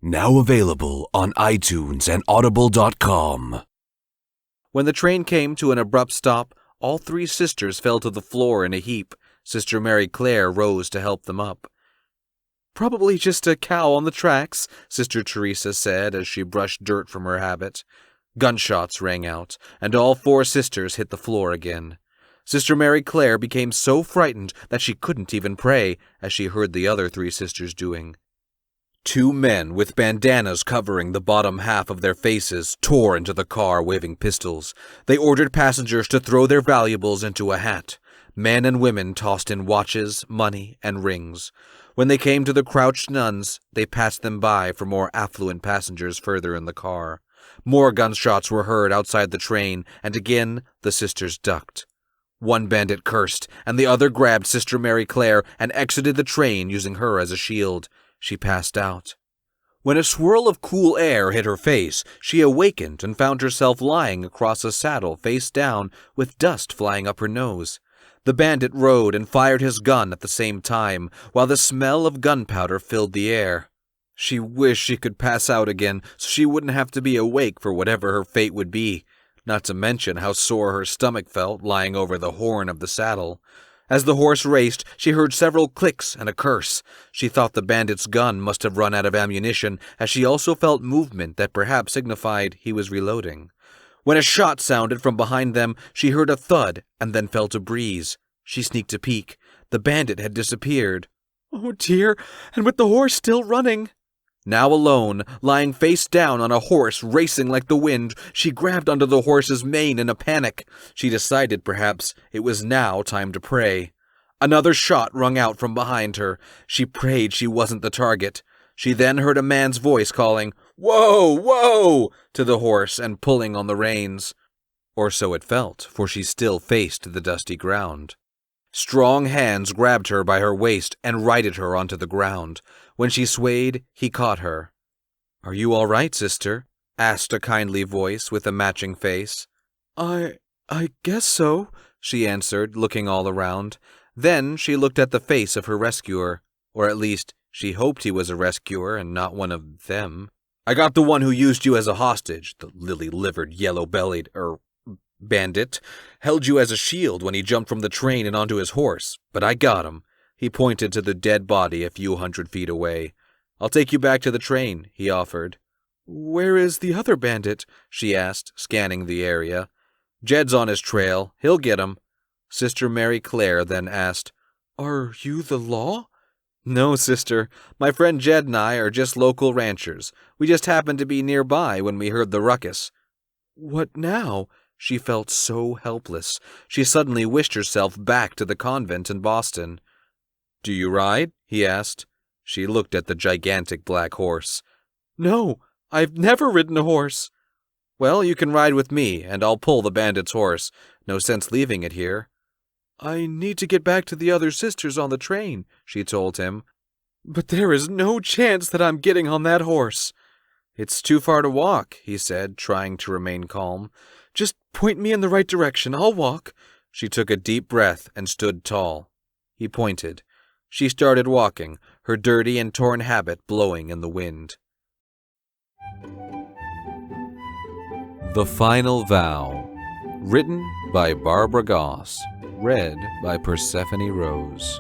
Now available on iTunes and Audible.com. When the train came to an abrupt stop, all three sisters fell to the floor in a heap. Sister Mary Clare rose to help them up. "Probably just a cow on the tracks," Sister Teresa said as she brushed dirt from her habit. Gunshots rang out, and all four sisters hit the floor again. Sister Mary Clare became so frightened that she couldn't even pray, as she heard the other three sisters doing. Two men with bandanas covering the bottom half of their faces tore into the car waving pistols. They ordered passengers to throw their valuables into a hat. Men and women tossed in watches, money, and rings. When they came to the crouched nuns, they passed them by for more affluent passengers further in the car. More gunshots were heard outside the train, and again the sisters ducked. One bandit cursed, and the other grabbed Sister Mary Clare and exited the train using her as a shield. She passed out. When a swirl of cool air hit her face, she awakened and found herself lying across a saddle face down with dust flying up her nose. The bandit rode and fired his gun at the same time, while the smell of gunpowder filled the air. She wished she could pass out again so she wouldn't have to be awake for whatever her fate would be, not to mention how sore her stomach felt lying over the horn of the saddle. As the horse raced, she heard several clicks and a curse. She thought the bandit's gun must have run out of ammunition, as she also felt movement that perhaps signified he was reloading. When a shot sounded from behind them, she heard a thud and then felt a breeze. She sneaked a peek. The bandit had disappeared. "Oh dear, and with the horse still running." Now alone, lying face down on a horse racing like the wind, she grabbed onto the horse's mane in a panic. She decided perhaps it was now time to pray. Another shot rung out from behind her. She prayed she wasn't the target. She then heard a man's voice calling, "Whoa, whoa!" to the horse and pulling on the reins. Or so it felt, for she still faced the dusty ground. Strong hands grabbed her by her waist and righted her onto the ground. When she swayed, he caught her. "Are you all right, sister?" asked a kindly voice with a matching face. I guess so," she answered, looking all around. Then she looked at the face of her rescuer, or at least she hoped he was a rescuer and not one of them. "I got the one who used you as a hostage, the lily-livered, yellow-bellied, bandit. Held you as a shield when he jumped from the train and onto his horse, but I got him." He pointed to the dead body a few 100 feet away. "I'll take you back to the train," he offered. "Where is the other bandit?" she asked, scanning the area. "Jed's on his trail. He'll get him." Sister Mary Clare then asked, "Are you the law?" "No, sister. My friend Jed and I are just local ranchers. We just happened to be nearby when we heard the ruckus." "What now?" She felt so helpless. She suddenly wished herself back to the convent in Boston. "Do you ride?" he asked. She looked at the gigantic black horse. "No, I've never ridden a horse." "Well, you can ride with me, and I'll pull the bandit's horse. No sense leaving it here." "I need to get back to the other sisters on the train," she told him. "But there is no chance that I'm getting on that horse." "It's too far to walk," he said, trying to remain calm. "Just point me in the right direction. I'll walk." She took a deep breath and stood tall. He pointed. She started walking, her dirty and torn habit blowing in the wind. The Final Vow. Written by Barbara Goss. Read by Persephone Rose.